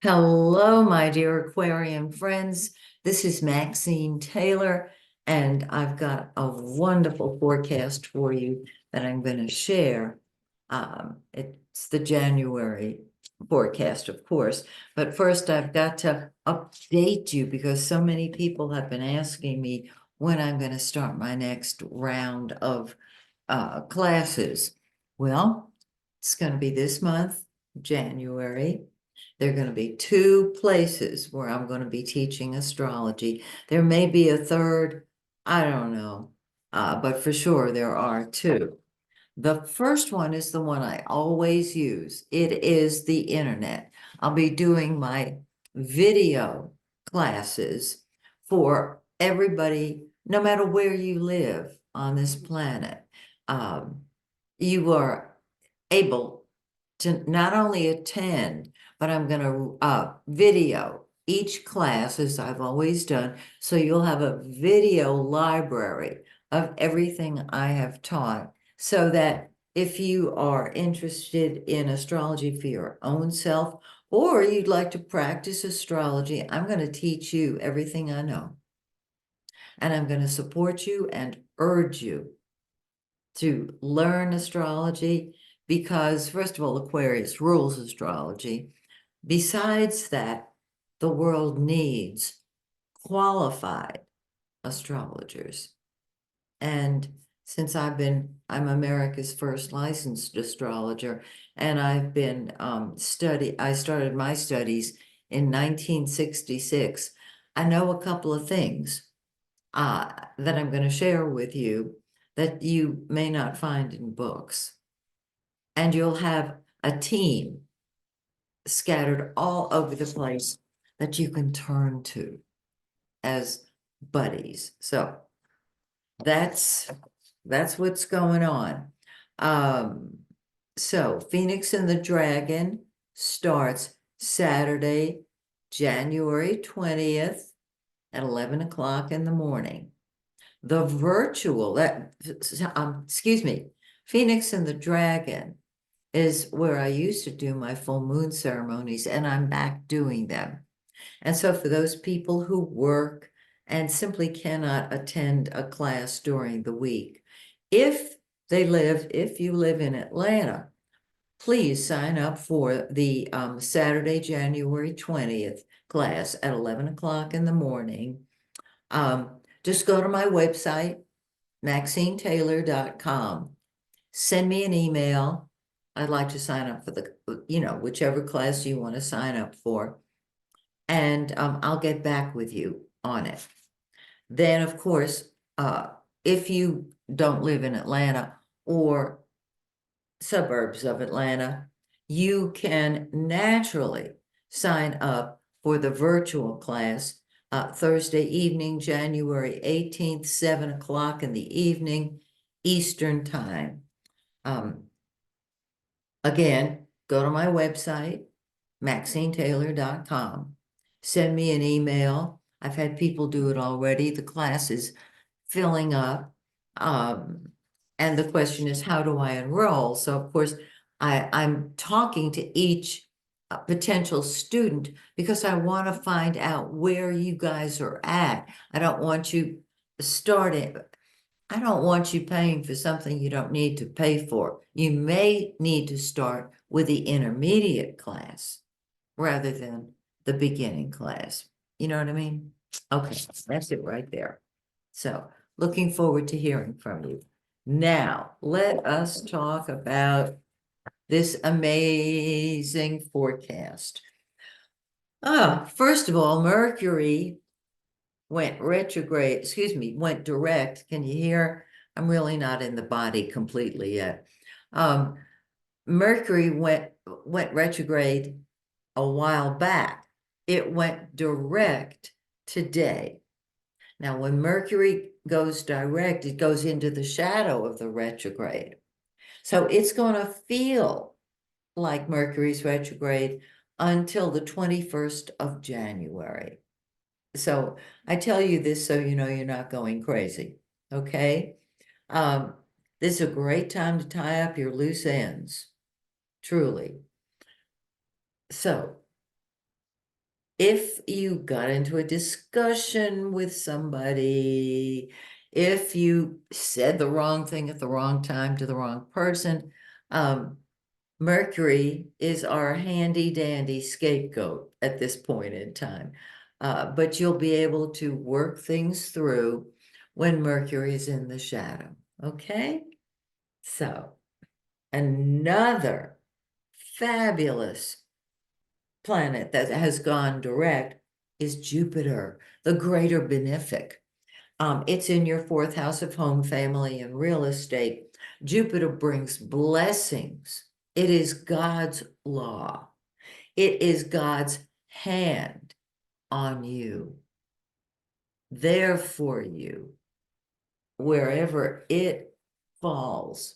Hello, my dear Aquarium friends. This is Maxine Taylor, and I've got a wonderful forecast for you that I'm going to share. It's the January forecast, of course, but first I've got to update you because so many people have been asking me when I'm going to start my next round of classes. Well, it's going to be this month, January. There are going to be two places where I'm going to be teaching astrology. There may be a third, I don't know, but for sure there are two. The first one is the one I always use. It is the internet. I'll be doing my video classes for everybody, no matter where you live on this planet. Um, you are able to not only attend, but I'm going to video each class as I've always done. So you'll have a video library of everything I have taught so that if you are interested in astrology for your own self, or you'd like to practice astrology, I'm going to teach you everything I know. And I'm going to support you and urge you to learn astrology because, first of all, Aquarius rules astrology. Besides that, the world needs qualified astrologers. And since I'm America's first licensed astrologer, and I started my studies in 1966. I know a couple of things that I'm going to share with you that you may not find in books. And you'll have a team scattered all over the place that you can turn to as buddies. So that's what's going on. Um, so Phoenix and the Dragon starts Saturday, January 20th at 11 o'clock in the morning. The virtual, excuse me, Phoenix and the Dragon is where I used to do my full moon ceremonies, and I'm back doing them. And so for those people who work and simply cannot attend a class during the week, if if you live in Atlanta, please sign up for the Saturday, January 20th class at 11 o'clock in the morning. Just go to my website, MaxineTaylor.com. Send me an email. I'd like to sign up for whichever class you want to sign up for. And I'll get back with you on it. Then, of course, if you don't live in Atlanta or suburbs of Atlanta, you can naturally sign up for the virtual class Thursday evening, January 18th, 7 o'clock in the evening, Eastern Time. Again, go to my website, MaxineTaylor.com. Send me an email. I've had people do it already. The class is filling up. And the question is, how do I enroll? So, of course, I'm talking to each potential student because I want to find out where you guys are at. I don't want you starting. I don't want you paying for something you don't need to pay for. You may need to start with the intermediate class rather than the beginning class. You know what I mean? Okay, that's it right there. So looking forward to hearing from you. Now, let us talk about this amazing forecast. First of all, Mercury went retrograde, went direct. Can you hear? I'm really not in the body completely yet. Um, Mercury went retrograde a while back. It went direct today. Now, when Mercury goes direct, it goes into the shadow of the retrograde. So it's going to feel like Mercury's retrograde until the 21st of January. So I tell you this so you know you're not going crazy, okay? Um, this is a great time to tie up your loose ends, truly. So if you got into a discussion with somebody, if you said the wrong thing at the wrong time to the wrong person, Mercury is our handy dandy scapegoat at this point in time. But you'll be able to work things through when Mercury is in the shadow. Okay? So, another fabulous planet that has gone direct is Jupiter, the greater benefic. It's in your fourth house of home, family, and real estate. Jupiter brings blessings. It is God's law. It is God's hand on you, there for you. Wherever it falls,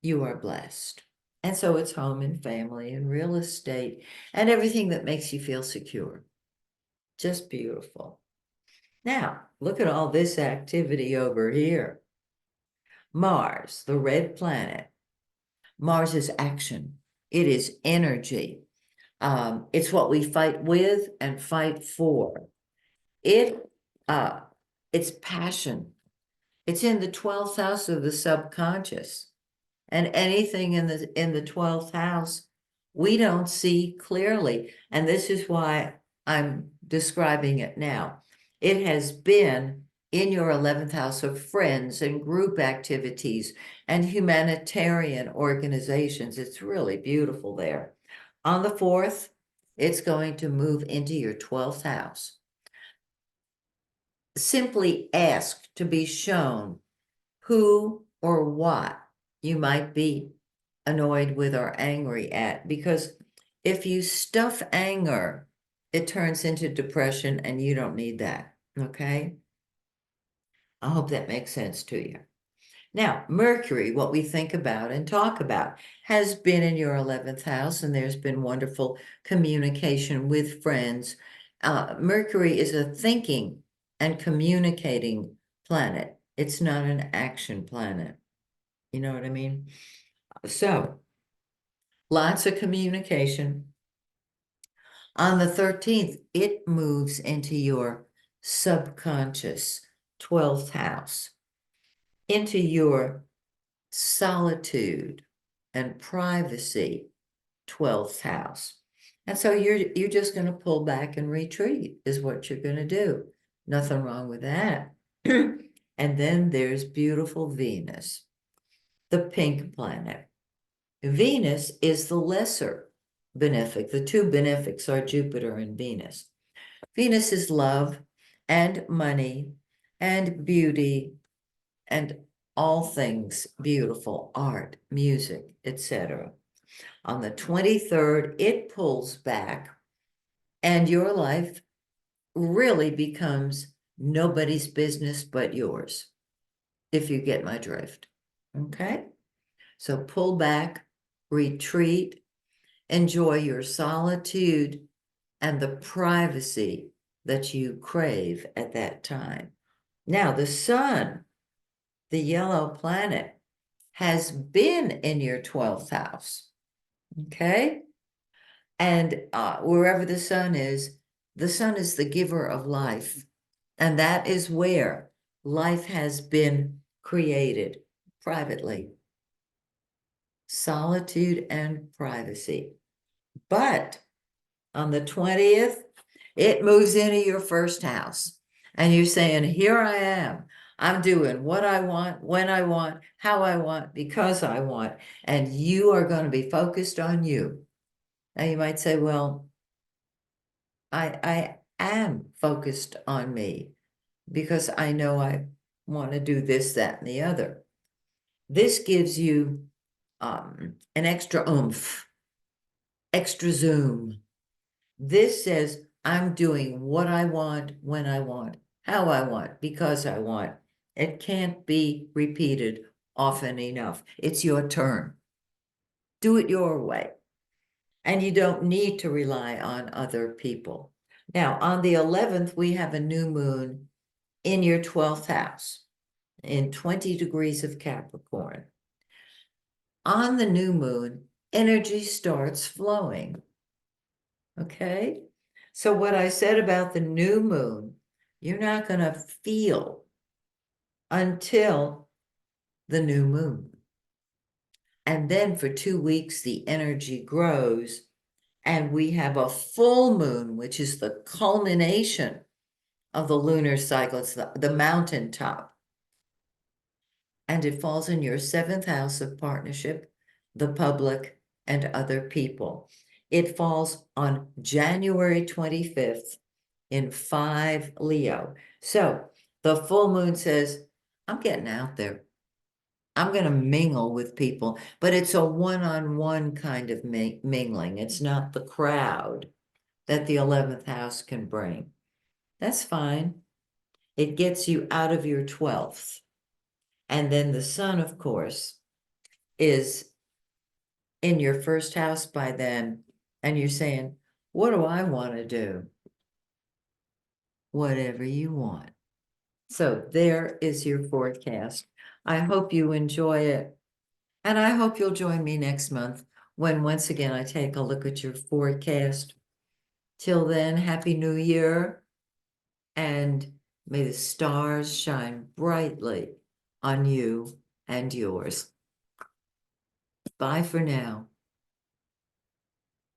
you are blessed. And so it's home and family and real estate and everything that makes you feel secure. Just beautiful. Now, look at all this activity over here. Mars, the red planet. Mars is action. It is energy. It's what we fight with and fight for. It's passion. It's in the 12th house of the subconscious. And anything in the 12th house, we don't see clearly. And this is why I'm describing it now. It has been in your 11th house of friends and group activities and humanitarian organizations. It's really beautiful there. On the 4th, it's going to move into your 12th house. Simply ask to be shown who or what you might be annoyed with or angry at, because if you stuff anger, it turns into depression and you don't need that, okay? I hope that makes sense to you. Now, Mercury, what we think about and talk about, has been in your 11th house, and there's been wonderful communication with friends. Mercury is a thinking and communicating planet. It's not an action planet. You know what I mean? So, lots of communication. On the 13th, it moves into your subconscious 12th house, into your solitude and privacy 12th house. And so you're just going to pull back and retreat is what you're going to do. Nothing wrong with that. And then there's beautiful Venus, the pink planet. Venus is the lesser benefic. The two benefics are Jupiter and Venus. Venus is love and money and beauty and all things beautiful, art, music, etc. On the 23rd, it pulls back and your life really becomes nobody's business but yours, if you get my drift. Okay? So pull back, retreat, enjoy your solitude and the privacy that you crave at that time. Now, the sun, the yellow planet, has been in your 12th house, okay? And wherever the sun is the giver of life. And that is where life has been created privately. Solitude and privacy. But on the 20th, it moves into your first house. And you're saying, here I am. I'm doing what I want, when I want, how I want, because I want. And you are going to be focused on you. Now you might say, well, I am focused on me because I know I want to do this, that, and the other. This gives you an extra oomph, extra zoom. This says, I'm doing what I want, when I want, how I want, because I want. It can't be repeated often enough. It's your turn. Do it your way. And you don't need to rely on other people. Now, on the 11th, we have a new moon in your 12th house in 20 degrees of Capricorn. On the new moon, energy starts flowing. Okay? So what I said about the new moon, you're not going to feel until the new moon. And then for 2 weeks, the energy grows, and we have a full moon, which is the culmination of the lunar cycle. It's the mountaintop. And it falls in your 7th house of partnership, the public, and other people. It falls on January 25th in 5 Leo. So the full moon says, I'm getting out there. I'm going to mingle with people, but it's a one-on-one kind of mingling. It's not the crowd that the 11th house can bring. That's fine. It gets you out of your 12th. And then the sun, of course, is in your 1st house by then. And you're saying, what do I want to do? Whatever you want. So there is your forecast. I hope you enjoy it. And I hope you'll join me next month when once again I take a look at your forecast. Till then, Happy New Year, and may the stars shine brightly on you and yours. Bye for now.